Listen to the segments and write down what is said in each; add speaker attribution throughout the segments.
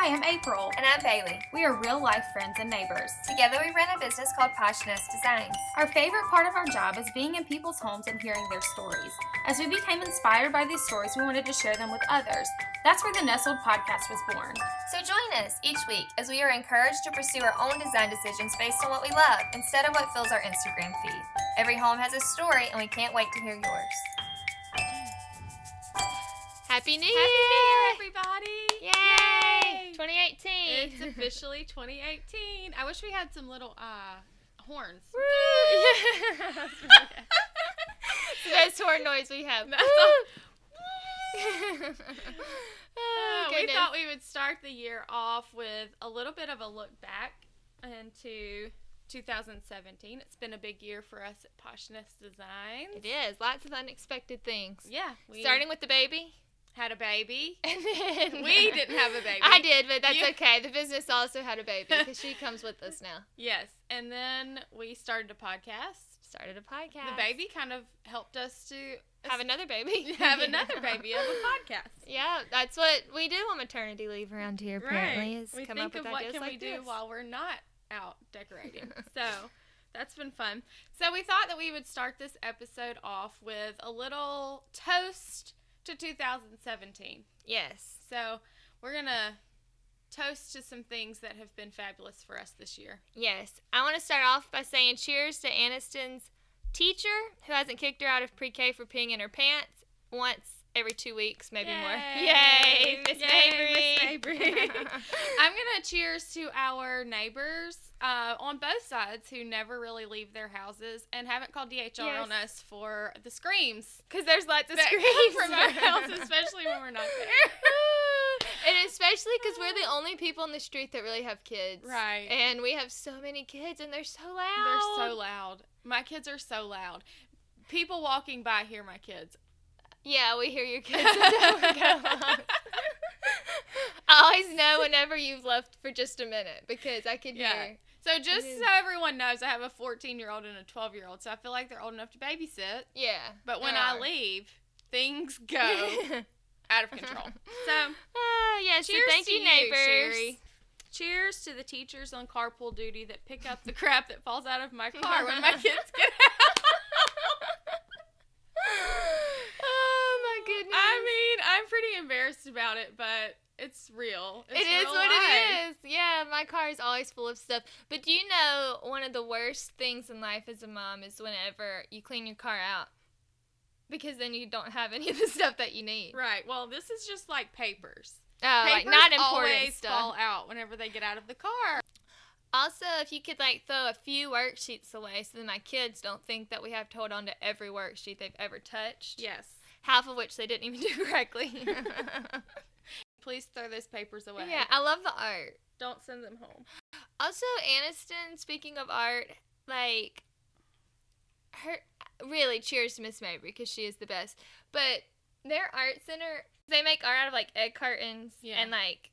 Speaker 1: Hi, I'm April.
Speaker 2: And I'm Bayleigh.
Speaker 1: We are real-life friends and neighbors.
Speaker 2: Together we run a business called Passionist Designs.
Speaker 1: Our favorite part of our job is being in people's homes and hearing their stories. As we became inspired by these stories, we wanted to share them with others. That's where the Nestled podcast was born.
Speaker 2: So join us each week as we are encouraged to pursue our own design decisions based on what we love instead of what fills our Instagram feed. Every home has a story, and we can't wait to hear yours.
Speaker 3: Happy New
Speaker 4: Year, everybody!
Speaker 3: Yay! 2018.
Speaker 4: It's officially 2018. I wish we had some little horns.
Speaker 3: It's the best horn noise we have.
Speaker 4: We thought we would start the year off with a little bit of a look back into 2017. It's been a big year for us at Passionist Designs.
Speaker 3: It is. Lots of unexpected things.
Speaker 4: Yeah.
Speaker 3: Starting with the baby.
Speaker 4: Had a baby.
Speaker 3: And then
Speaker 4: we didn't have a baby.
Speaker 3: I did, but that's okay. The business also had a baby because she comes with us now.
Speaker 4: Yes. And then we started a podcast. The baby kind of helped us to
Speaker 3: have another baby.
Speaker 4: Have another baby of a podcast.
Speaker 3: Yeah, that's what we do on maternity leave around here, apparently.
Speaker 4: Right.
Speaker 3: Is
Speaker 4: we
Speaker 3: come
Speaker 4: think
Speaker 3: up with
Speaker 4: of what
Speaker 3: ideas
Speaker 4: can
Speaker 3: like
Speaker 4: we do
Speaker 3: this.
Speaker 4: while we're not out decorating. So that's been fun. So we thought that we would start this episode off with a little toast to 2017.
Speaker 3: Yes.
Speaker 4: So we're going to toast to some things that have been fabulous for us this year.
Speaker 3: Yes. I want to start off by saying cheers to Aniston's teacher who hasn't kicked her out of pre-K for peeing in her pants once every 2 weeks, maybe more. Yay, Miss Mabry.
Speaker 4: I'm going to cheers to our neighbors on both sides who never really leave their houses and haven't called DHR on us for the screams.
Speaker 3: Because there's lots of
Speaker 4: that
Speaker 3: screams
Speaker 4: come from our house, especially when we're not there.
Speaker 3: And especially because we're the only people in the street that really have kids.
Speaker 4: Right.
Speaker 3: And we have so many kids, and they're so loud.
Speaker 4: They're so loud. My kids are so loud. People walking by hear my kids.
Speaker 3: Yeah, we hear your kids. I always know whenever you've left for just a minute because I can hear.
Speaker 4: So just so everyone knows, I have a 14-year-old and a 12-year-old, so I feel like they're old enough to babysit.
Speaker 3: Yeah.
Speaker 4: But when I leave, things go out of control. So,
Speaker 3: yes,
Speaker 4: cheers
Speaker 3: so thank
Speaker 4: to
Speaker 3: you, neighbors.
Speaker 4: Sherry. Cheers to the teachers on carpool duty that pick up the crap that falls out of my car when my kids get out.
Speaker 3: Oh, my goodness.
Speaker 4: I mean, I'm pretty embarrassed about it, but it's real.
Speaker 3: It is what it is. Yeah, my car is always full of stuff. But do you know one of the worst things in life as a mom is whenever you clean your car out? Because then you don't have any of the stuff that you need.
Speaker 4: Right. Well, this is just like papers.
Speaker 3: Oh,
Speaker 4: Papers
Speaker 3: like not important
Speaker 4: always
Speaker 3: stuff.
Speaker 4: fall out whenever they get out of the car.
Speaker 3: Also, if you could like throw a few worksheets away so that my kids don't think that we have to hold on to every worksheet they've ever touched.
Speaker 4: Yes.
Speaker 3: Half of which they didn't even do correctly.
Speaker 4: Please throw those papers away.
Speaker 3: Yeah, I love the art.
Speaker 4: Don't send them home.
Speaker 3: Also, Aniston, speaking of art, like, really cheers to Miss Mabry because she is the best. But their art center, they make art out of like egg cartons and like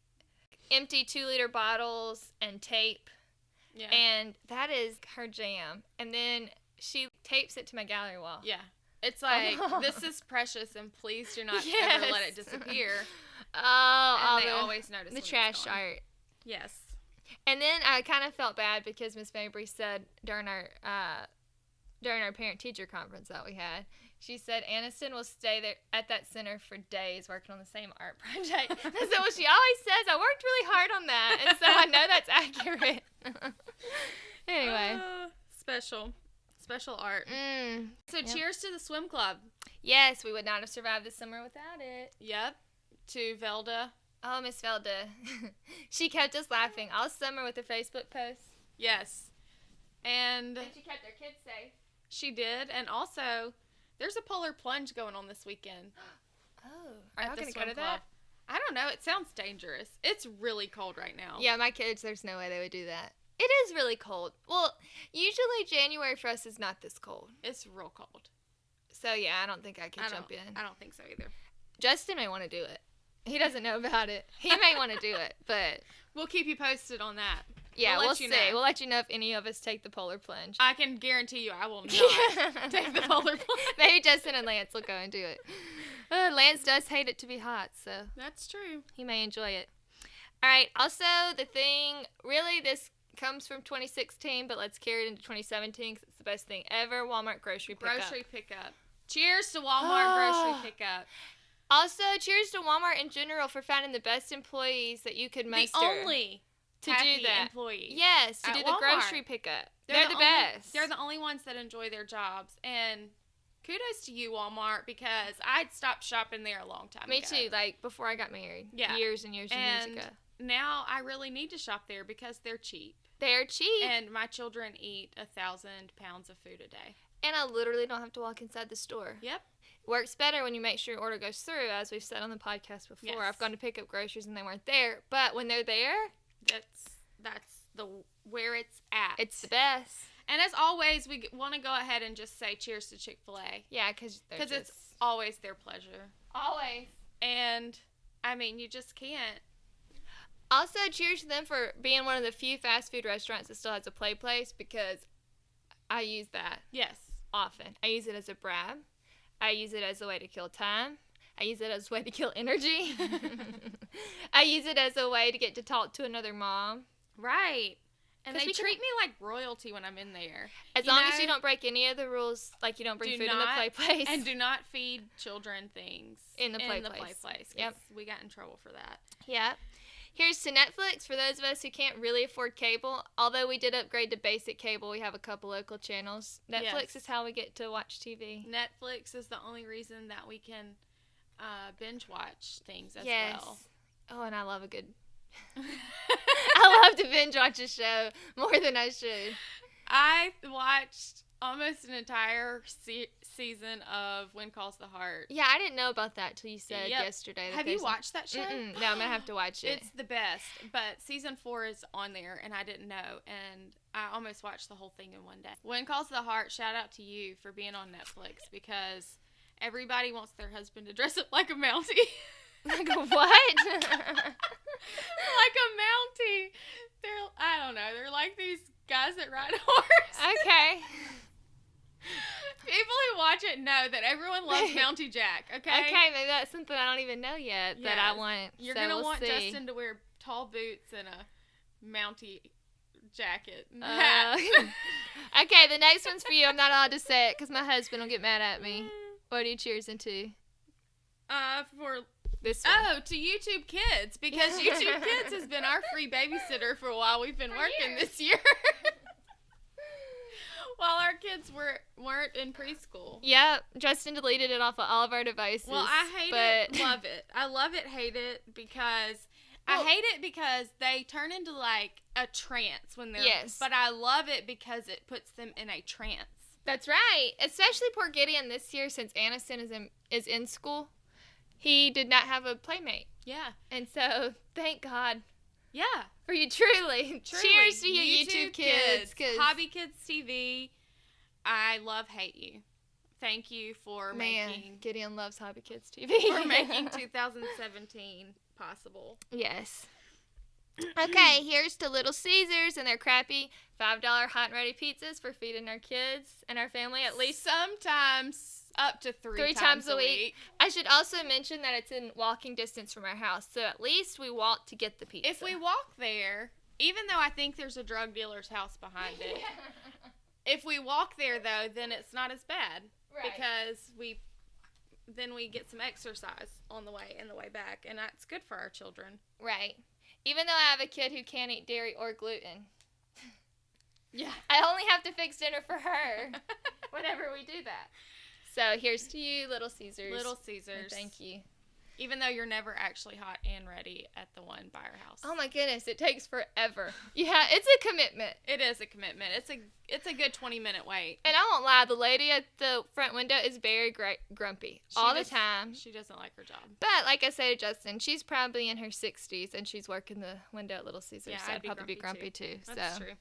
Speaker 3: empty 2-liter bottles and tape.
Speaker 4: Yeah.
Speaker 3: And that is her jam. And then she tapes it to my gallery wall.
Speaker 4: Yeah. It's like, this is precious and please do not ever let it disappear.
Speaker 3: Oh,
Speaker 4: and they always notice
Speaker 3: the
Speaker 4: when
Speaker 3: trash
Speaker 4: it's gone.
Speaker 3: art.
Speaker 4: Yes.
Speaker 3: And then I kind of felt bad because Miss Mabry said during our parent-teacher conference that we had, she said Aniston will stay there at that center for days working on the same art project. That's what she always says. I worked really hard on that, and so I know that's accurate. Anyway. Special art. So cheers to the swim club. Yes, we would not have survived this summer without it.
Speaker 4: Yep. To Velda.
Speaker 3: Oh, Miss Velda. She kept us laughing all summer with her Facebook posts.
Speaker 4: Yes. And
Speaker 3: she kept their kids safe.
Speaker 4: She did. And also, there's a polar plunge going on this weekend.
Speaker 3: Oh. Are y'all going to go to
Speaker 4: club.
Speaker 3: that?
Speaker 4: I don't know. It sounds dangerous. It's really cold right now.
Speaker 3: Yeah, my kids, there's no way they would do that. It is really cold. Well, usually January for us is not this cold.
Speaker 4: It's real cold.
Speaker 3: So, yeah, I don't think I could jump in.
Speaker 4: I don't think so either.
Speaker 3: Justin may want to do it. He doesn't know about it. He may want to do it, but...
Speaker 4: We'll keep you posted on that.
Speaker 3: Yeah, we'll see. We'll let you know if any of us take the polar plunge.
Speaker 4: I can guarantee you I will not take the polar plunge.
Speaker 3: Maybe Justin and Lance will go and do it. Lance does hate it to be hot, so...
Speaker 4: That's true.
Speaker 3: He may enjoy it. All right. Also, the thing, really, this comes from 2016, but let's carry it into 2017 because it's the best thing ever. Walmart grocery pickup.
Speaker 4: Grocery pickup. Cheers to Walmart grocery pickup.
Speaker 3: Also, cheers to Walmart in general for finding the best employees that you could muster.
Speaker 4: The only
Speaker 3: to
Speaker 4: happy
Speaker 3: do that.
Speaker 4: employees.
Speaker 3: Yes, to
Speaker 4: at
Speaker 3: do the
Speaker 4: Walmart.
Speaker 3: grocery pickup. They're the best.
Speaker 4: They're the only ones that enjoy their jobs. And kudos to you, Walmart, because I'd stopped shopping there a long time ago.
Speaker 3: Me too, like before I got married.
Speaker 4: Yeah.
Speaker 3: Years and years and years ago.
Speaker 4: Now I really need to shop there because they're cheap.
Speaker 3: They're cheap.
Speaker 4: And my children eat 1,000 pounds of food a day.
Speaker 3: And I literally don't have to walk inside the store.
Speaker 4: Yep.
Speaker 3: Works better when you make sure your order goes through, as we've said on the podcast before.
Speaker 4: Yes.
Speaker 3: I've gone to pick up groceries and they weren't there. But when they're there,
Speaker 4: that's where it's at.
Speaker 3: it's the best.
Speaker 4: And as always, we want to go ahead and just say cheers to Chick-fil-A.
Speaker 3: Yeah, because
Speaker 4: it's always their pleasure.
Speaker 3: always.
Speaker 4: And, I mean, you just can't.
Speaker 3: Also, cheers to them for being one of the few fast food restaurants that still has a play place, because I use that
Speaker 4: Yes.
Speaker 3: often. I use it as a bribe. I use it as a way to kill time. I use it as a way to kill energy. I use it as a way to get to talk to another mom.
Speaker 4: Right. And
Speaker 3: 'Cause
Speaker 4: they
Speaker 3: we
Speaker 4: treat me like royalty when I'm in there.
Speaker 3: As long as you don't break any of the rules, like you don't bring food in the play place.
Speaker 4: And do not feed children things
Speaker 3: In the play
Speaker 4: place.
Speaker 3: Yep.
Speaker 4: We got in trouble for that.
Speaker 3: Yep. Here's to Netflix for those of us who can't really afford cable. Although we did upgrade to basic cable, we have a couple local channels. Netflix is how we get to watch TV.
Speaker 4: Netflix is the only reason that we can binge watch things as well.
Speaker 3: Oh, and I love a good... I love to binge watch a show more than I should.
Speaker 4: I watched almost an entire season of When Calls the Heart.
Speaker 3: Yeah, I didn't know about that till you said yesterday.
Speaker 4: Have you watched that show?
Speaker 3: Mm-mm. No, I'm going to have to watch it.
Speaker 4: It's the best, but season 4 is on there, and I didn't know, and I almost watched the whole thing in one day. When Calls the Heart, shout out to you for being on Netflix, because everybody wants their husband to dress up like a Mountie.
Speaker 3: Like a what?
Speaker 4: Like a Mountie. I don't know, they're like these guys that ride horses.
Speaker 3: Okay.
Speaker 4: People who watch it know that everyone loves Mountie Jack, okay?
Speaker 3: Okay, maybe that's something I don't even know yet that I want.
Speaker 4: You're
Speaker 3: so
Speaker 4: going to
Speaker 3: we'll
Speaker 4: want
Speaker 3: see.
Speaker 4: Justin to wear tall boots and a Mountie jacket.
Speaker 3: Okay, the next one's for you. I'm not allowed to say it because my husband will get mad at me. What are you cheersing to?
Speaker 4: For
Speaker 3: this one.
Speaker 4: Oh, to YouTube Kids, because YouTube Kids has been our free babysitter for a while. We've been working this year. While our kids weren't in preschool.
Speaker 3: Yep, Justin deleted it off of all of our devices.
Speaker 4: Well, I hate it, love it. I love it, hate it, because I hate it because they turn into like a trance when they're.
Speaker 3: Yes.
Speaker 4: But I love it because it puts them in a trance.
Speaker 3: That's right. Especially poor Gideon this year, since Aniston is in school. He did not have a playmate.
Speaker 4: Yeah.
Speaker 3: And so, thank God.
Speaker 4: Yeah.
Speaker 3: For you, truly. Cheers to you, YouTube Kids.
Speaker 4: Hobby Kids TV. I love, hate you. Thank you for making...
Speaker 3: Gideon loves Hobby Kids TV.
Speaker 4: For making 2017 possible.
Speaker 3: Yes. Okay, here's to Little Caesars and their crappy $5 hot and ready pizzas for feeding our kids and our family at least
Speaker 4: sometimes up to three times a week.
Speaker 3: I should also mention that it's in walking distance from our house, so at least we walk to get the pizza.
Speaker 4: If we walk there, even though I think there's a drug dealer's house behind it, if we walk there, though, then it's not as bad.
Speaker 3: Right.
Speaker 4: Because we get some exercise on the way and the way back, and that's good for our children.
Speaker 3: Right. Even though I have a kid who can't eat dairy or gluten.
Speaker 4: Yeah.
Speaker 3: I only have to fix dinner for her whenever we do that. So here's to you, Little Caesars.
Speaker 4: Little Caesars.
Speaker 3: And thank you.
Speaker 4: Even though you're never actually hot and ready at the one by our house.
Speaker 3: Oh my goodness, it takes forever. Yeah, it's a commitment.
Speaker 4: It is a commitment. It's a good 20-minute wait.
Speaker 3: And I won't lie, the lady at the front window is very grumpy all the time.
Speaker 4: She doesn't like her job.
Speaker 3: But like I say to Justin, she's probably in her 60s and she's working the window at Little Caesars.
Speaker 4: Yeah,
Speaker 3: so
Speaker 4: I'd
Speaker 3: probably be grumpy too.
Speaker 4: That's true.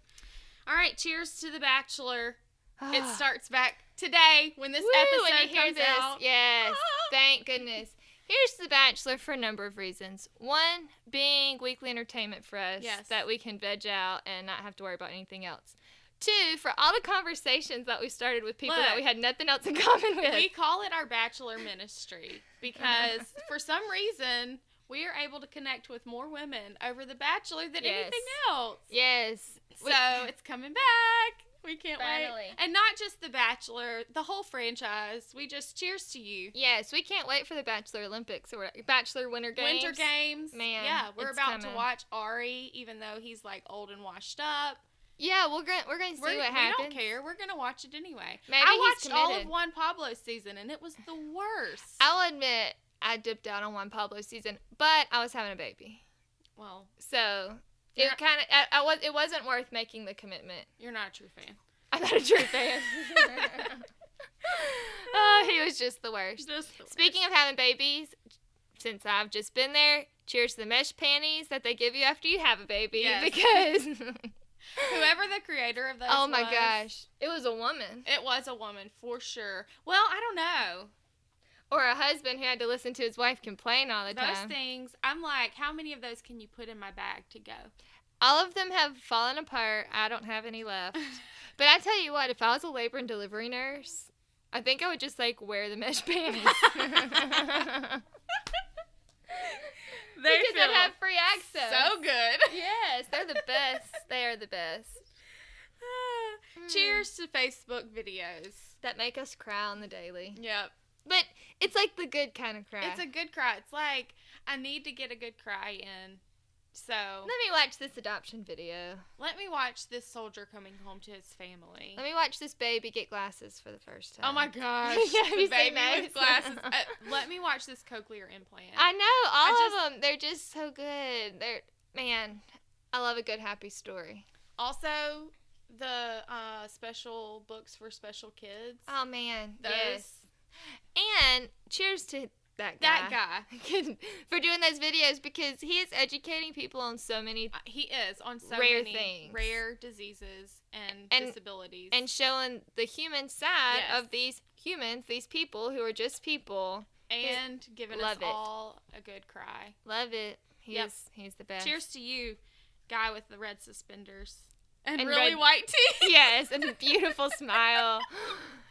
Speaker 4: All right, cheers to The Bachelor. It starts back today when this episode comes out.
Speaker 3: Yes, thank goodness. Here's The Bachelor for a number of reasons. One, being weekly entertainment for us that we can veg out and not have to worry about anything else. Two, for all the conversations that we started with people that we had nothing else in common with.
Speaker 4: We call it our Bachelor ministry because for some reason we are able to connect with more women over The Bachelor than anything else.
Speaker 3: Yes.
Speaker 4: So it's coming back. We can't
Speaker 3: Finally.
Speaker 4: wait. And not just The Bachelor, the whole franchise. We just cheers to you.
Speaker 3: Yes, we can't wait for the Bachelor Olympics or Bachelor Winter Games.
Speaker 4: Winter Games.
Speaker 3: Man,
Speaker 4: yeah, we're
Speaker 3: it's
Speaker 4: about
Speaker 3: coming.
Speaker 4: to watch Ari, even though he's like old and washed up.
Speaker 3: Yeah, we're gonna see what happens.
Speaker 4: We don't care. We're gonna watch it anyway.
Speaker 3: Maybe
Speaker 4: I
Speaker 3: he's
Speaker 4: watched all
Speaker 3: committed.
Speaker 4: of Juan Pablo's season, and it was the worst.
Speaker 3: I'll admit I dipped out on Juan Pablo season, but I was having a baby,
Speaker 4: Well,
Speaker 3: so
Speaker 4: Yeah.
Speaker 3: it kind of it wasn't worth making the commitment.
Speaker 4: you're not a true fan.
Speaker 3: I'm not a true fan. Oh, he was just the worst. Speaking of having babies, since I've just been there, cheers to the mesh panties that they give you after you have a baby.
Speaker 4: Yes.
Speaker 3: Because
Speaker 4: Whoever the creator of those
Speaker 3: oh my
Speaker 4: was,
Speaker 3: gosh, it was a woman
Speaker 4: it was a woman for sure. Well, I don't know.
Speaker 3: or a husband who had to listen to his wife complain all the
Speaker 4: Those
Speaker 3: time.
Speaker 4: things, I'm like, how many of those can you put in my bag to go?
Speaker 3: All of them have fallen apart. I don't have any left. But I tell you what, if I was a labor and delivery nurse, I think I would just like wear the mesh panties. Because I'd have free access.
Speaker 4: so good.
Speaker 3: Yes, they're the best. They are the best.
Speaker 4: Cheers to Facebook videos.
Speaker 3: That make us cry on the daily.
Speaker 4: Yep.
Speaker 3: But it's like the good kind of cry.
Speaker 4: It's a good cry. It's like, I need to get a good cry in. So,
Speaker 3: Let me watch this adoption video.
Speaker 4: let me watch this soldier coming home to his family.
Speaker 3: Let me watch this baby get glasses for the first time.
Speaker 4: Oh my gosh.
Speaker 3: Yeah, have
Speaker 4: the
Speaker 3: you
Speaker 4: baby
Speaker 3: seen those?
Speaker 4: with glasses. Let me watch this cochlear implant.
Speaker 3: I know, all of them. They're just so good. Man, I love a good happy story.
Speaker 4: Also, the special books for special kids.
Speaker 3: Oh man,
Speaker 4: Those-
Speaker 3: yes. And cheers to that guy.
Speaker 4: That guy.
Speaker 3: For doing those videos because he is educating people on so many
Speaker 4: He is on so
Speaker 3: Rare
Speaker 4: many
Speaker 3: things.
Speaker 4: rare diseases and disabilities.
Speaker 3: and showing the human side
Speaker 4: Yes.
Speaker 3: of these humans, these people who are just people.
Speaker 4: And giving us
Speaker 3: Love it.
Speaker 4: all a good cry.
Speaker 3: Love it.
Speaker 4: Yep.
Speaker 3: He's the best.
Speaker 4: Cheers to you, guy with the red suspenders. And
Speaker 3: And
Speaker 4: really
Speaker 3: red-
Speaker 4: white teeth.
Speaker 3: Yes, and a beautiful smile.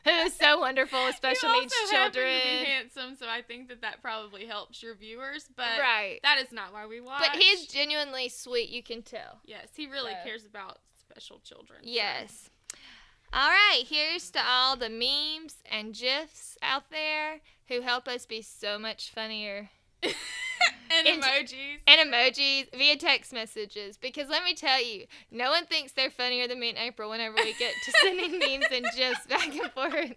Speaker 3: It was so wonderful with special
Speaker 4: you
Speaker 3: needs
Speaker 4: also
Speaker 3: children.
Speaker 4: happen to be handsome, so I think that probably helps your viewers. But
Speaker 3: Right.
Speaker 4: that is not why we watch.
Speaker 3: But he's genuinely sweet, you can tell.
Speaker 4: Yes, he really
Speaker 3: So.
Speaker 4: cares about special children. so.
Speaker 3: Yes. All right, here's to all the memes and GIFs out there who help us be so much funnier.
Speaker 4: And emojis.
Speaker 3: And emojis via text messages. Because let me tell you, no one thinks they're funnier than me and April whenever we get to sending memes and GIFs back and forth.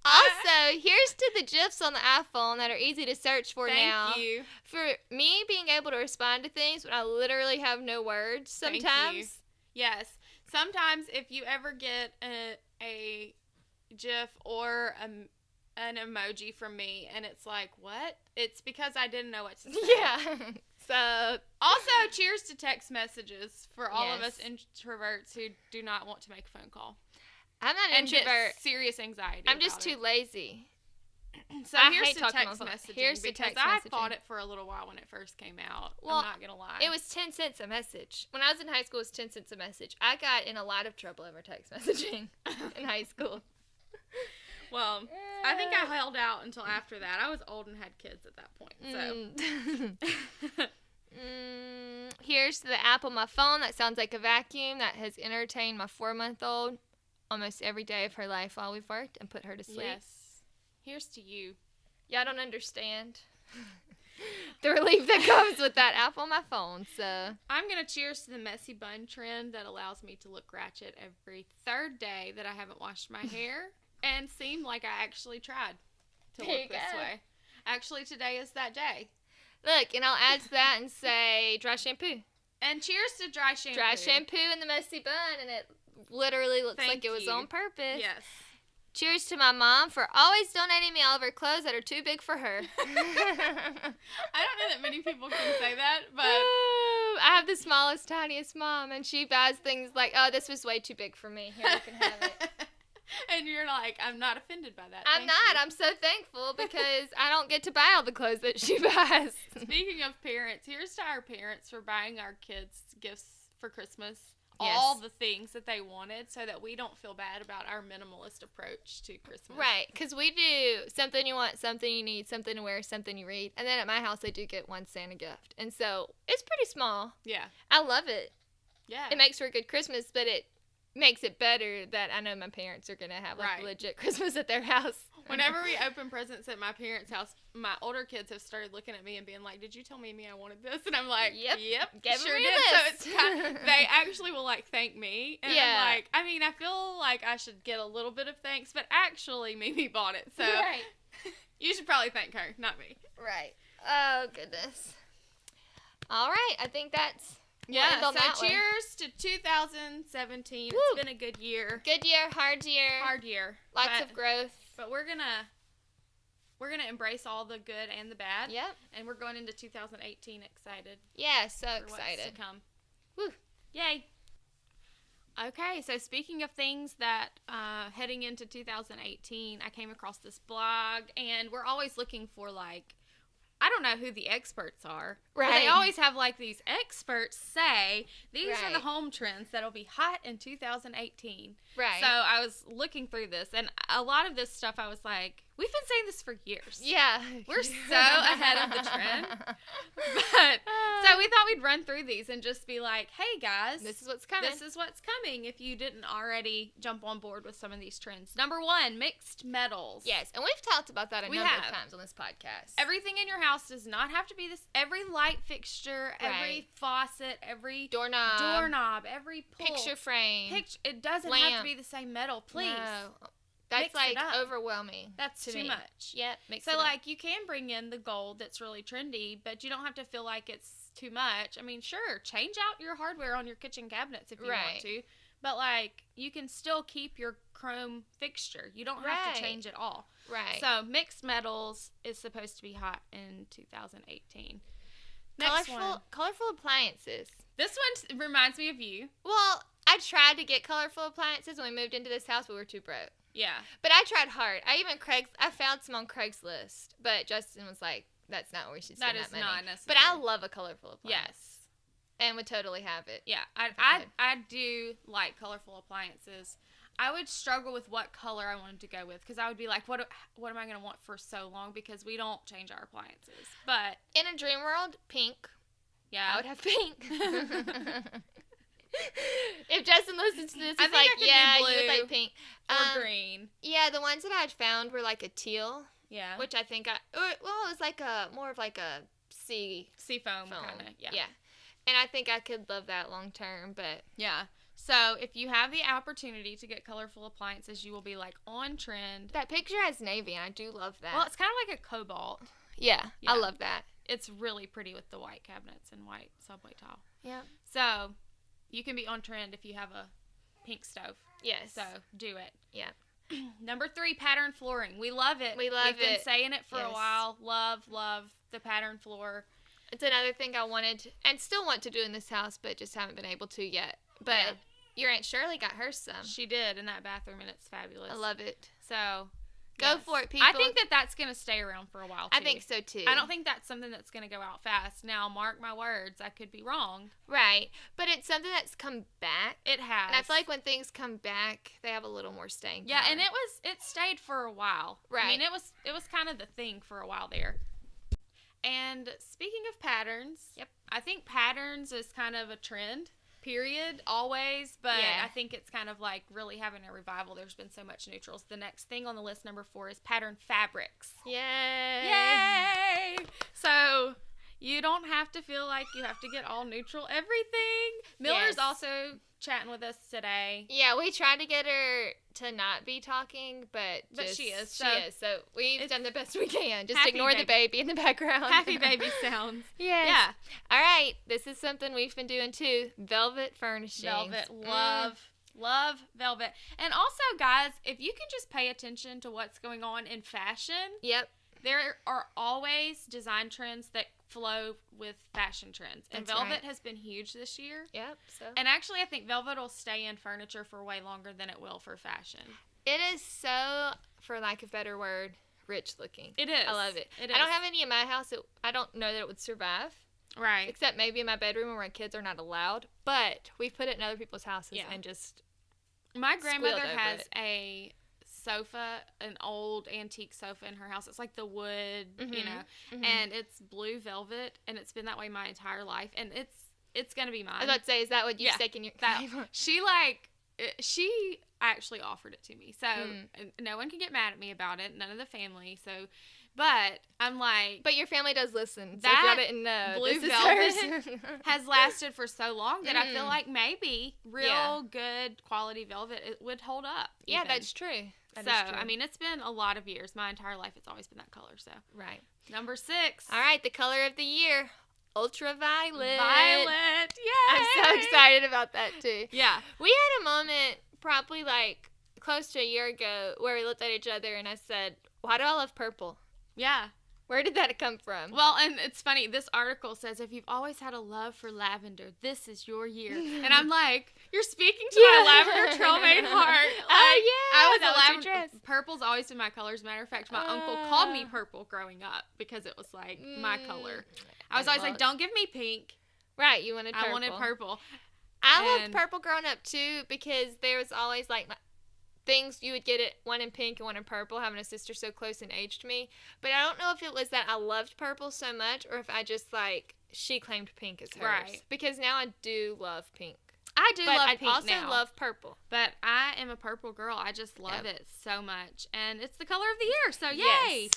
Speaker 3: Also, here's to the GIFs on the iPhone that are easy to search for now.
Speaker 4: Thank you.
Speaker 3: For me being able to respond to things when I literally have no words
Speaker 4: Thank
Speaker 3: sometimes.
Speaker 4: you. Yes. Sometimes if you ever get a GIF or an emoji from me and it's like, what? It's because I didn't know what to say.
Speaker 3: Yeah. So,
Speaker 4: Also, cheers to text messages for all of us
Speaker 3: Yes.
Speaker 4: introverts who do not want to make a phone call.
Speaker 3: I'm not an
Speaker 4: And get
Speaker 3: introvert.
Speaker 4: serious anxiety.
Speaker 3: I'm just
Speaker 4: about
Speaker 3: too lazy.
Speaker 4: it. So
Speaker 3: I
Speaker 4: here's
Speaker 3: hate
Speaker 4: to
Speaker 3: talking on
Speaker 4: text
Speaker 3: the phone.
Speaker 4: messaging
Speaker 3: Here's to
Speaker 4: because
Speaker 3: text
Speaker 4: I
Speaker 3: messaging.
Speaker 4: fought it for a little while when it first came out.
Speaker 3: Well,
Speaker 4: I'm not gonna lie.
Speaker 3: It was 10 cents a message. When I was in high school, it was 10 cents a message. I got in a lot of trouble over text messaging in high school.
Speaker 4: Well, I think I held out until after that. I was old and had kids at that point. So
Speaker 3: Here's to the app on my phone that sounds like a vacuum that has entertained my 4-month-old almost every day of her life while we've worked and put her to sleep.
Speaker 4: yes. Here's to you.
Speaker 3: Y'all don't understand the relief that comes with that app on my phone. So
Speaker 4: I'm going to cheers to the messy bun trend that allows me to look ratchet every third day that I haven't washed my hair and seem like I actually tried to
Speaker 3: There you
Speaker 4: look this
Speaker 3: go.
Speaker 4: way. Actually, today is that day.
Speaker 3: look, and I'll add to that and say dry shampoo.
Speaker 4: And cheers to dry shampoo.
Speaker 3: Dry shampoo in the messy bun, and it literally looks
Speaker 4: Thank
Speaker 3: like it was
Speaker 4: you.
Speaker 3: on purpose.
Speaker 4: Yes.
Speaker 3: Cheers to my mom for always donating me all of her clothes that are too big for her.
Speaker 4: I don't know that many people can say that, but
Speaker 3: Ooh, I have the smallest, tiniest mom, and she buys things like, oh, this was way too big for me. Here, you can have it.
Speaker 4: and you're like, I'm not offended by that.
Speaker 3: I'm
Speaker 4: Thank
Speaker 3: not.
Speaker 4: you.
Speaker 3: I'm so thankful because I don't get to buy all the clothes that she buys.
Speaker 4: Speaking of parents, here's to our parents for buying our kids gifts for Christmas. all the things that they wanted so that we don't feel bad about our minimalist approach to Christmas.
Speaker 3: Right, because we do something you want, something you need, something to wear, something you read. And then at my house, they do get one Santa gift. And so it's pretty small.
Speaker 4: Yeah.
Speaker 3: I love it.
Speaker 4: Yeah.
Speaker 3: It makes for a good Christmas, but it makes it better that I know my parents are going to have like legit Christmas at their house.
Speaker 4: Whenever we open presents at my parents' house, my older kids have started looking at me and being like, "Did you tell Mimi I wanted this?" And I'm like, "Yep, sure did." So it's they actually will like thank me, and I'm like, I mean, I feel like I should get a little bit of thanks, but actually Mimi bought it, so you should probably thank her, not me.
Speaker 3: Right. Oh goodness. All right, I think that's.
Speaker 4: So cheers to 2017.
Speaker 3: Woo.
Speaker 4: It's been a good year.
Speaker 3: Good year, hard year.
Speaker 4: Hard year.
Speaker 3: Lots of growth.
Speaker 4: But we're gonna embrace all the good and the bad.
Speaker 3: Yep.
Speaker 4: And we're going into 2018 excited.
Speaker 3: Yeah, so
Speaker 4: for
Speaker 3: excited.
Speaker 4: What's to come.
Speaker 3: Woo.
Speaker 4: Yay. Okay, so speaking of things that heading into 2018, I came across this blog, and we're always looking for like, I don't know who the experts are.
Speaker 3: Right.
Speaker 4: But they always have like these experts say these are the
Speaker 3: Right.
Speaker 4: home trends that'll be hot in 2018.
Speaker 3: Right.
Speaker 4: So I was looking through this, and a lot of this stuff I was like, we've been saying this for years.
Speaker 3: Yeah.
Speaker 4: We're so ahead of the trend. But so we thought we'd run through these and just be like, hey guys,
Speaker 3: This is what's coming.
Speaker 4: this is what's coming if you didn't already jump on board with some of these trends. Number 1, mixed metals.
Speaker 3: Yes, and we've talked about that a
Speaker 4: We
Speaker 3: number
Speaker 4: have.
Speaker 3: of times on this podcast.
Speaker 4: Everything in your house does not have to be this. Every light fixture, every faucet, every doorknob, every pull.
Speaker 3: Picture frame.
Speaker 4: It doesn't have to be the same metal, please.
Speaker 3: No. That's
Speaker 4: Mix it
Speaker 3: like
Speaker 4: up.
Speaker 3: overwhelming.
Speaker 4: That's
Speaker 3: to
Speaker 4: too
Speaker 3: me.
Speaker 4: much.
Speaker 3: Yep. Mix
Speaker 4: So,
Speaker 3: it up.
Speaker 4: like, you can bring in the gold that's really trendy, but you don't have to feel like it's too much. I mean, sure, change out your hardware on your kitchen cabinets if you want to, but, like, you can still keep your chrome fixture. You don't have to change it all.
Speaker 3: Right.
Speaker 4: So, mixed metals is supposed to be hot in 2018. Next one.
Speaker 3: Colorful appliances.
Speaker 4: This one reminds me of you.
Speaker 3: Well, I tried to get colorful appliances when we moved into this house, but we were too broke.
Speaker 4: Yeah.
Speaker 3: But I tried hard. I found some on Craigslist, but Justin was like, "That's not where we should spend that money."
Speaker 4: Not necessary.
Speaker 3: But I love a colorful appliance.
Speaker 4: Yes.
Speaker 3: And would totally have it.
Speaker 4: Yeah, I do like colorful appliances. I would struggle with what color I wanted to go with because I would be like, what am I going to want for so long because we don't change our appliances. But
Speaker 3: in a dream world, pink.
Speaker 4: Yeah.
Speaker 3: I would have pink. If Justin listens to this,
Speaker 4: I
Speaker 3: he's
Speaker 4: think
Speaker 3: like,
Speaker 4: I could
Speaker 3: yeah,
Speaker 4: do blue
Speaker 3: you would like pink.
Speaker 4: or green.
Speaker 3: Yeah, the ones that I had found were like a teal.
Speaker 4: Yeah.
Speaker 3: Which I think it was like more of like a sea
Speaker 4: foam kind of. Yeah.
Speaker 3: Yeah. And I think I could love that long term, but
Speaker 4: yeah. So if you have the opportunity to get colorful appliances, you will be like on trend.
Speaker 3: That picture has navy, and I do love that.
Speaker 4: Well, it's kind of like a cobalt.
Speaker 3: Yeah, I love that.
Speaker 4: It's really pretty with the white cabinets and white subway tile.
Speaker 3: Yeah.
Speaker 4: So you can be on trend if you have a pink stove.
Speaker 3: Yes.
Speaker 4: So do it.
Speaker 3: Yeah.
Speaker 4: Number 3, pattern flooring. We love it. We've been saying it for a while. Love the pattern floor.
Speaker 3: It's another thing I wanted and still want to do in this house, but just haven't been able to yet. But your Aunt Shirley got hers some.
Speaker 4: She did in that bathroom, and it's fabulous.
Speaker 3: I love it.
Speaker 4: So
Speaker 3: go for it, people.
Speaker 4: I think that's going to stay around for a while, too.
Speaker 3: I think so, too.
Speaker 4: I don't think that's something that's going to go out fast. Now, mark my words, I could be wrong.
Speaker 3: Right. But it's something that's come back.
Speaker 4: It has.
Speaker 3: And I feel like when things come back, they have a little more staying power.
Speaker 4: Yeah, and it stayed for a while.
Speaker 3: Right.
Speaker 4: I mean, it was kind of the thing for a while there. And speaking of patterns, I think patterns is kind of a trend, period, always, but I think it's kind of like really having a revival. There's been so much neutrals. The next thing on the list, number 4, is pattern fabrics.
Speaker 3: Yay!
Speaker 4: Yay! So you don't have to feel like you have to get all neutral everything. Miller's also chatting with us today.
Speaker 3: Yeah, we tried to get her to not be talking, but
Speaker 4: she is.
Speaker 3: So we've done the best we can. Just
Speaker 4: happy
Speaker 3: ignore the baby in the background.
Speaker 4: Happy baby sounds.
Speaker 3: Yes.
Speaker 4: Yeah.
Speaker 3: All right. This is something we've been doing too. Velvet furnishings.
Speaker 4: Velvet. Love velvet. And also, guys, if you can just pay attention to what's going on in fashion.
Speaker 3: Yep.
Speaker 4: There are always design trends that flow with fashion trends. And velvet has been huge this year.
Speaker 3: Yep. So.
Speaker 4: And actually, I think velvet will stay in furniture for way longer than it will for fashion.
Speaker 3: It is so, for lack of a better word, rich looking.
Speaker 4: It is.
Speaker 3: I love it.
Speaker 4: It is.
Speaker 3: I don't have any in my house. I don't know that it would survive.
Speaker 4: Right.
Speaker 3: Except maybe in my bedroom where my kids are not allowed. But we've put it in other people's houses and just
Speaker 4: My grandmother
Speaker 3: squealed over
Speaker 4: has
Speaker 3: it.
Speaker 4: a sofa, an old antique sofa in her house. It's like the wood, and it's blue velvet, and it's been that way my entire life, and it's gonna be mine.
Speaker 3: I was about to say, is that what you stick in your
Speaker 4: She actually offered it to me, so no one can get mad at me about it. None of the family. So, but I'm like,
Speaker 3: but your family does listen. So
Speaker 4: that
Speaker 3: if y'all didn't know,
Speaker 4: blue
Speaker 3: this is
Speaker 4: velvet
Speaker 3: hers.
Speaker 4: has lasted for so long that I feel like maybe real good quality velvet it would hold up.
Speaker 3: Yeah,
Speaker 4: even.
Speaker 3: that's true. That
Speaker 4: So,
Speaker 3: is true.
Speaker 4: I mean, it's been a lot of years. My entire life, it's always been that color. So,
Speaker 3: right.
Speaker 4: Number 6.
Speaker 3: All right, the color of the year, ultraviolet.
Speaker 4: Violet. Yay!
Speaker 3: I'm so excited about that too.
Speaker 4: Yeah.
Speaker 3: We had a moment probably like close to a year ago where we looked at each other and I said, "Why do I love purple?
Speaker 4: Yeah.
Speaker 3: Where did that come from?"
Speaker 4: Well, and it's funny. This article says if you've always had a love for lavender, this is your year. And I'm like, you're speaking to my lavender trailmade heart.
Speaker 3: Oh yeah,
Speaker 4: I was a lavender. Purple's always been my color. As a matter of fact, my uncle called me purple growing up because it was like my color. I was always like, don't give me pink.
Speaker 3: Right, you wanted purple.
Speaker 4: I wanted purple.
Speaker 3: I loved purple growing up too because there was always like things you would get it one in pink and one in purple, having a sister so close in age to me. But I don't know if it was that I loved purple so much or if I just like she claimed pink as hers.
Speaker 4: Right.
Speaker 3: Because now I do love pink.
Speaker 4: I do love pink
Speaker 3: now. But I also love purple.
Speaker 4: But I am a purple girl. I just love it so much. And it's the color of the year, so yay!
Speaker 3: Yes.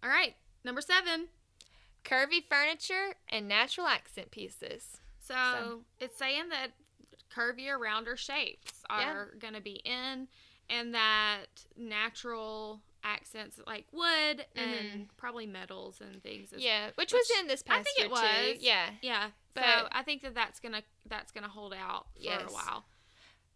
Speaker 4: All right, number 7.
Speaker 3: Curvy furniture and natural accent pieces.
Speaker 4: So it's saying that curvier, rounder shapes are going to be in, and that natural accents like wood and probably metals and things.
Speaker 3: Which was in this past
Speaker 4: I think
Speaker 3: year
Speaker 4: it was.
Speaker 3: too. Yeah.
Speaker 4: So I think that's gonna hold out for a while.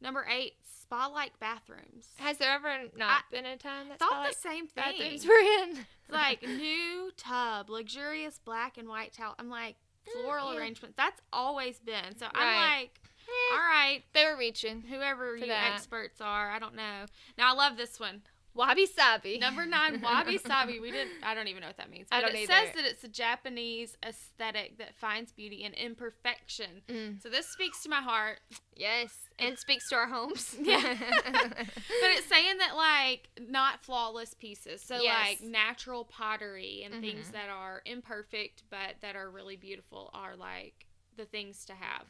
Speaker 4: Number 8, spa-like bathrooms.
Speaker 3: Has there ever not been a time that
Speaker 4: thought the same thing.
Speaker 3: bathrooms were in?
Speaker 4: It's like new tub, luxurious black and white towel. I'm like floral arrangement. That's always been. So I'm like, all right,
Speaker 3: they were reaching.
Speaker 4: Whoever you experts are, I don't know. Now I love this one.
Speaker 3: Wabi sabi.
Speaker 4: Number 9, wabi sabi. I don't even know what that means. But it says that it's a Japanese aesthetic that finds beauty in imperfection. So this speaks to my heart.
Speaker 3: Yes, and speaks to our homes.
Speaker 4: Yeah. But it's saying that like not flawless pieces. So like natural pottery and things that are imperfect but that are really beautiful are like the things to have.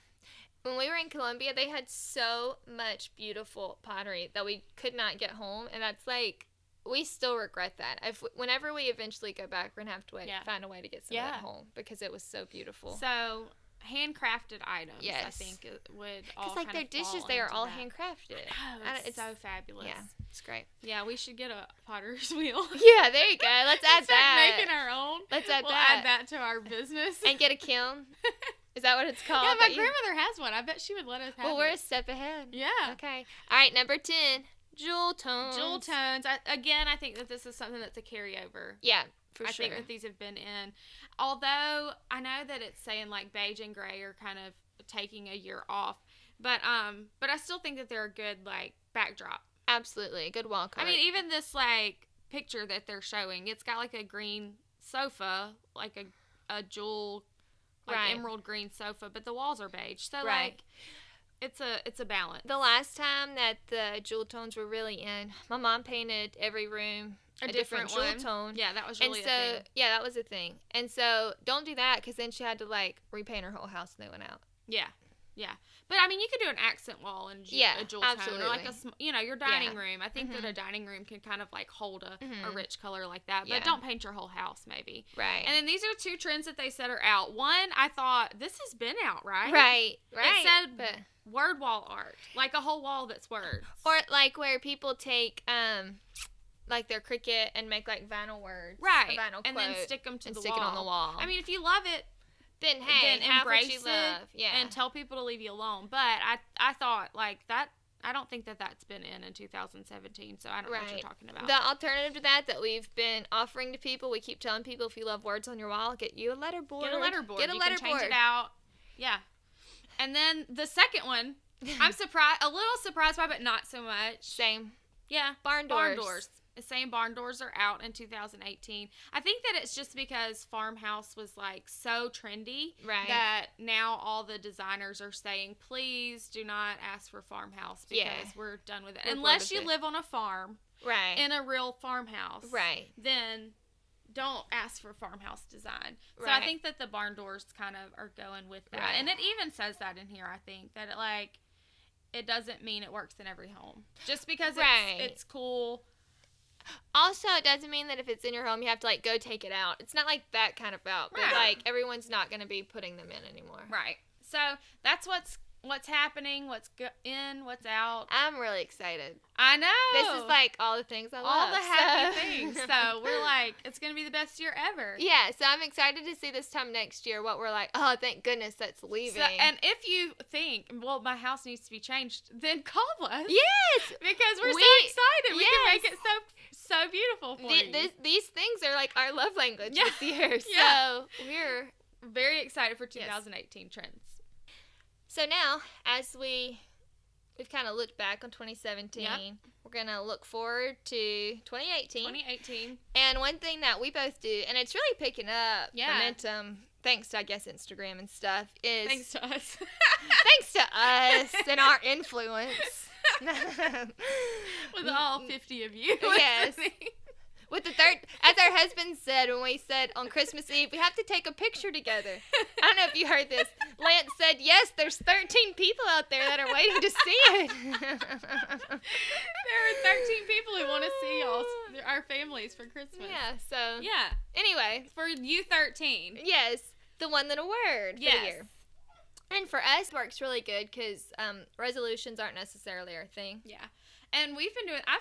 Speaker 3: When we were in Colombia, they had so much beautiful pottery that we could not get home, and that's like, we still regret that. Whenever we eventually go back, we're going to have to find a way to get some of that home because it was so beautiful.
Speaker 4: So, handcrafted items, I think, it would all
Speaker 3: because like their dishes, they are all handcrafted.
Speaker 4: Oh, it's so fabulous.
Speaker 3: Yeah, it's great.
Speaker 4: Yeah, we should get a potter's wheel.
Speaker 3: Yeah, there you go. Let's add that.
Speaker 4: Making our own.
Speaker 3: Let's add
Speaker 4: we'll
Speaker 3: that.
Speaker 4: add that to our business.
Speaker 3: And get a kiln. Is that what it's called?
Speaker 4: Yeah, my grandmother has one. I bet she would let us have it.
Speaker 3: Well, we're a step ahead.
Speaker 4: Yeah.
Speaker 3: Okay. All right, number 10, jewel tones.
Speaker 4: Jewel tones. I think that this is something that's a carryover.
Speaker 3: Yeah, for sure.
Speaker 4: I think that these have been in. Although, I know that it's saying, like, beige and gray are kind of taking a year off. But I still think that they're a good, like, backdrop.
Speaker 3: Absolutely. A good wall color.
Speaker 4: I mean, even this, like, picture that they're showing, it's got, like, a green sofa, like a jewel emerald green sofa, but the walls are beige. So like it's a balance.
Speaker 3: The last time that the jewel tones were really in, my mom painted every room a different jewel tone.
Speaker 4: Yeah, that was really a thing.
Speaker 3: Yeah, that was a thing. And so don't do that because then she had to like repaint her whole house when they went out.
Speaker 4: Yeah. Yeah. But I mean, you could do an accent wall and a jewel tone, or like your dining room. I think that a dining room can kind of like hold a rich color like that. But don't paint your whole house, maybe.
Speaker 3: Right.
Speaker 4: And then these are 2 trends that they said are out. One, I thought this has been out, right?
Speaker 3: Right.
Speaker 4: It said word wall art, like a whole wall that's words,
Speaker 3: or like where people take like their Cricut and make like vinyl words,
Speaker 4: right?
Speaker 3: Vinyl
Speaker 4: and
Speaker 3: quote,
Speaker 4: then stick them to the
Speaker 3: stick
Speaker 4: wall.
Speaker 3: it on the wall.
Speaker 4: I mean, if you love it.
Speaker 3: Then
Speaker 4: embrace
Speaker 3: what you love. Yeah.
Speaker 4: And tell people to leave you alone. But I thought like that. I don't think that that's been in 2017. So I don't know what you're talking about.
Speaker 3: The alternative to that we've been offering to people, we keep telling people if you love words on your wall, get you a letterboard.
Speaker 4: Get a letterboard.
Speaker 3: Get a
Speaker 4: you
Speaker 3: letterboard.
Speaker 4: Can change it out. Yeah. And then the second one, I'm a little surprised by, but not so much.
Speaker 3: Same.
Speaker 4: Yeah.
Speaker 3: Barn doors.
Speaker 4: It's saying barn doors are out in 2018. I think that it's just because farmhouse was like so trendy that now all the designers are saying, please do not ask for farmhouse because we're done with it. Unless you live on a farm, in a real farmhouse, then don't ask for farmhouse design. So I think that the barn doors kind of are going with that. And it even says that in here, I think, that it doesn't mean it works in every home. Just because it's cool.
Speaker 3: Also, it doesn't mean that if it's in your home, you have to, like, go take it out. It's not like that kind of out. But, like, everyone's not going to be putting them in anymore.
Speaker 4: Right. So, that's what's happening, what's in, what's out.
Speaker 3: I'm really excited.
Speaker 4: I know.
Speaker 3: This is, like, all the things I love.
Speaker 4: All the happy things. So, we're like, it's going to be the best year ever.
Speaker 3: Yeah, so I'm excited to see this time next year what we're like, oh, thank goodness that's leaving.
Speaker 4: So, and if you think, well, my house needs to be changed, then call us.
Speaker 3: Yes!
Speaker 4: Because we're so excited. We can make it so beautiful for you.
Speaker 3: These things are like our love language this year. So we're
Speaker 4: very excited for 2018 trends.
Speaker 3: So now, as we've kind of looked back on 2017, we're going to look forward to 2018. And one thing that we both do, and it's really picking up momentum, thanks to, I guess, Instagram and stuff, is...
Speaker 4: Thanks to us.
Speaker 3: Thanks to us and our influence.
Speaker 4: With all 50 of you.
Speaker 3: Yes. With the third, as our husband said when we said on Christmas Eve, we have to take a picture together. I don't know if you heard this. Lance said, yes, there's 13 people out there that are waiting to see it.
Speaker 4: There are 13 people who want to see our families for Christmas.
Speaker 3: Yeah, so.
Speaker 4: Yeah.
Speaker 3: Anyway.
Speaker 4: For you 13.
Speaker 3: Yes, the one little word for the year. And for us, it works really good because resolutions aren't necessarily our thing.
Speaker 4: Yeah. And I've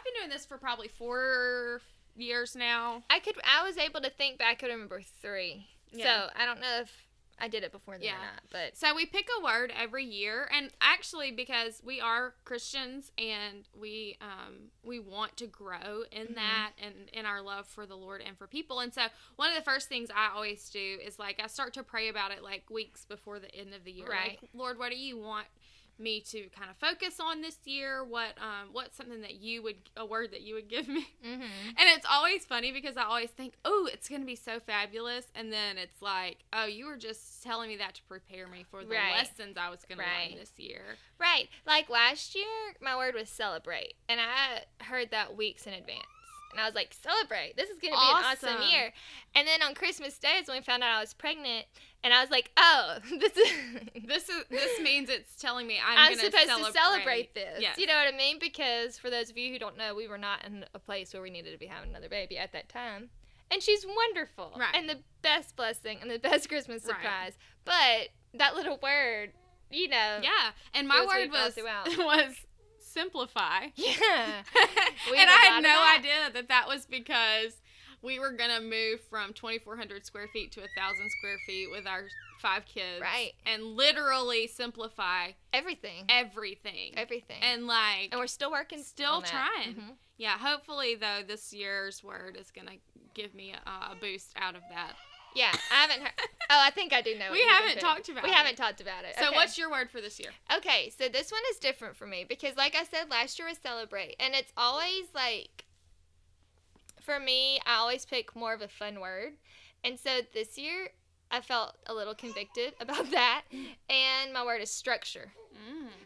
Speaker 4: been doing this for probably 4 years now.
Speaker 3: I was able to think back. I could remember 3. Yeah. So I don't know if I did it before then or not. But
Speaker 4: so we pick a word every year, and actually because we are Christians and we want to grow in that and in our love for the Lord and for people. And so one of the first things I always do is like I start to pray about it like weeks before the end of the year.
Speaker 3: Right.
Speaker 4: Like, Lord, what do you want me to kind of focus on this year? What's something that a word that you would give me? And it's always funny because I always think, oh, it's going to be so fabulous, and then it's like, oh, you were just telling me that to prepare me for the lessons I was going to learn this year. Right.
Speaker 3: Like last year, my word was celebrate, and I heard that weeks in advance. And I was like, celebrate. This is going to be an awesome year. And then on Christmas Day is when we found out I was pregnant. And I was like, oh,
Speaker 4: this means it's telling me I'm
Speaker 3: supposed to celebrate this. Yes. You know what I mean? Because for those of you who don't know, we were not in a place where we needed to be having another baby at that time. And she's wonderful.
Speaker 4: Right.
Speaker 3: And the best blessing and the best Christmas surprise. But that little word, you know.
Speaker 4: Yeah. And my word was simplify.
Speaker 3: Yeah.
Speaker 4: And I had no idea that was because we were going to move from 2,400 square feet to 1,000 square feet with our 5 kids.
Speaker 3: Right.
Speaker 4: And literally simplify
Speaker 3: everything.
Speaker 4: And
Speaker 3: we're still working.
Speaker 4: Still trying. Mm-hmm. Yeah. Hopefully, though, this year's word is going to give me a boost out of that.
Speaker 3: Yeah, I haven't heard. Oh, I think I do know.
Speaker 4: We haven't talked about it. So what's your word for this year?
Speaker 3: Okay, so this one is different for me because, like I said, last year was celebrate. And it's always like, for me, I always pick more of a fun word. And so this year, I felt a little convicted about that. And my word is structure,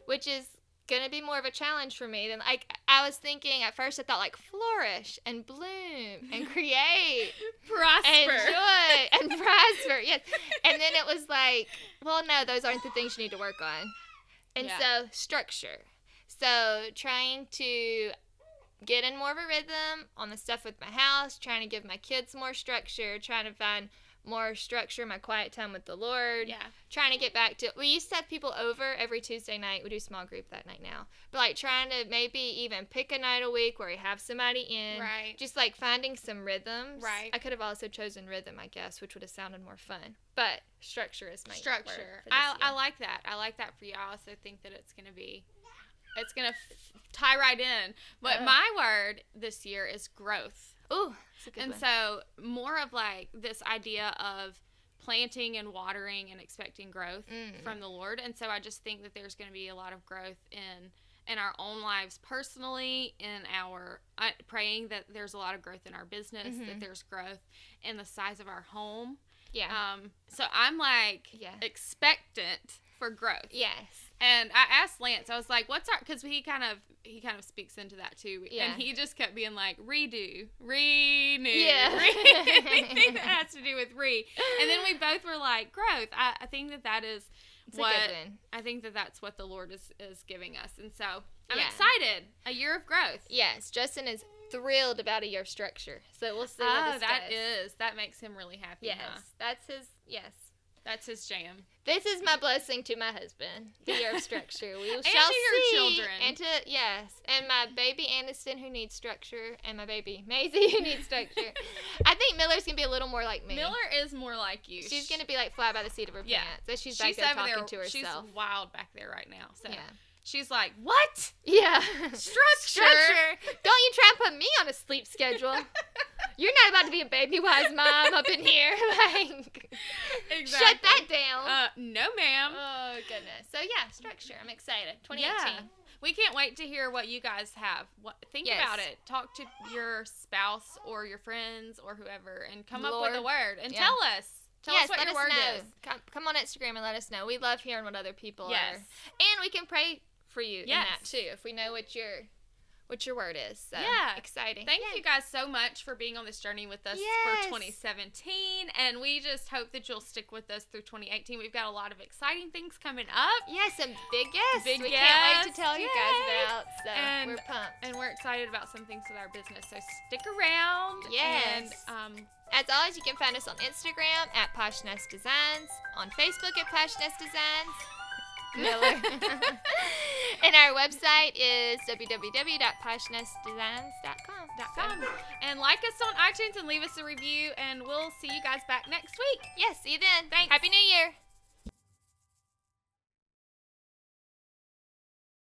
Speaker 3: which is going to be more of a challenge for me than, like, I was thinking at first, I thought like flourish and bloom and create,
Speaker 4: prosper,
Speaker 3: and joy and prosper. Yes. And then it was like, well, no, those aren't the things you need to work on. And so structure. So trying to get in more of a rhythm on the stuff with my house, trying to give my kids more structure, trying to find more structure in my quiet time with the Lord.
Speaker 4: Yeah.
Speaker 3: Trying to get back to, we used to have people over every Tuesday night. We do small group that night now. But like trying to maybe even pick a night a week where we have somebody in.
Speaker 4: Right.
Speaker 3: Just like finding some rhythms.
Speaker 4: Right.
Speaker 3: I could have also chosen rhythm, I guess, which would have sounded more fun. But structure is my word for this year.
Speaker 4: I like that. I like that for you. I also think that it's going to tie right in. But my word this year is growth.
Speaker 3: Ooh, that's a good one.
Speaker 4: So more of like this idea of planting and watering and expecting growth from the Lord. And so I just think that there's going to be a lot of growth in in our own lives personally, in our praying that there's a lot of growth in our business, that there's growth in the size of our home.
Speaker 3: Yeah.
Speaker 4: So I'm like expectant for growth.
Speaker 3: Yes.
Speaker 4: And I asked Lance, I was like, what's our, because he kind of speaks into that too.
Speaker 3: Yeah.
Speaker 4: And he just kept being like, renew,
Speaker 3: Yeah.
Speaker 4: anything that has to do with And then we both were like, growth. I think that is I think that's what the Lord is giving us. And so I'm excited. A year of growth.
Speaker 3: Yes. Justin is thrilled about a year of structure. So we'll see what this
Speaker 4: that makes him really happy.
Speaker 3: Yes.
Speaker 4: Huh?
Speaker 3: That's his
Speaker 4: jam.
Speaker 3: This is my blessing to my husband. The year of structure. We shall
Speaker 4: to your
Speaker 3: see.
Speaker 4: children.
Speaker 3: And my baby Aniston, who needs structure, and my baby Maisie, who needs structure. I think Miller's gonna be a little more like me.
Speaker 4: Miller is more like you.
Speaker 3: She's gonna be like fly by the seat of her pants. So she's back there talking to herself.
Speaker 4: She's wild back there right now. So
Speaker 3: yeah.
Speaker 4: She's like, what?
Speaker 3: Yeah.
Speaker 4: Structure.
Speaker 3: Don't you try and put me on a sleep schedule. You're not about to be a baby wise mom up in here. Like,
Speaker 4: exactly.
Speaker 3: Shut that down.
Speaker 4: No, ma'am.
Speaker 3: Oh, goodness. So, yeah, structure. I'm excited. 2018.
Speaker 4: Yeah. We can't wait to hear what you guys have. Think about it. Talk to your spouse or your friends or whoever and come up with a word and tell us. Tell us what your word is.
Speaker 3: Come on Instagram and let us know. We love hearing what other people are. And we can pray for you in that too, if we know what your word is. So exciting.
Speaker 4: Thank you guys so much for being on this journey with us for 2017, and we just hope that you'll stick with us through 2018. We've got a lot of exciting things coming up.
Speaker 3: Yes, some big guests. We can't wait to tell you guys about. So we're pumped.
Speaker 4: And we're excited about some things with our business. So stick around.
Speaker 3: Yes.
Speaker 4: And
Speaker 3: as always, you can find us on Instagram at Posh Nest Designs, on Facebook at Posh Nest Designs. Miller. And our website is www.poshnestdesigns.com.
Speaker 4: And like us on iTunes and leave us a review, and we'll see you guys back next week.
Speaker 3: Yes, see you then.
Speaker 4: Thanks.
Speaker 3: Happy New Year.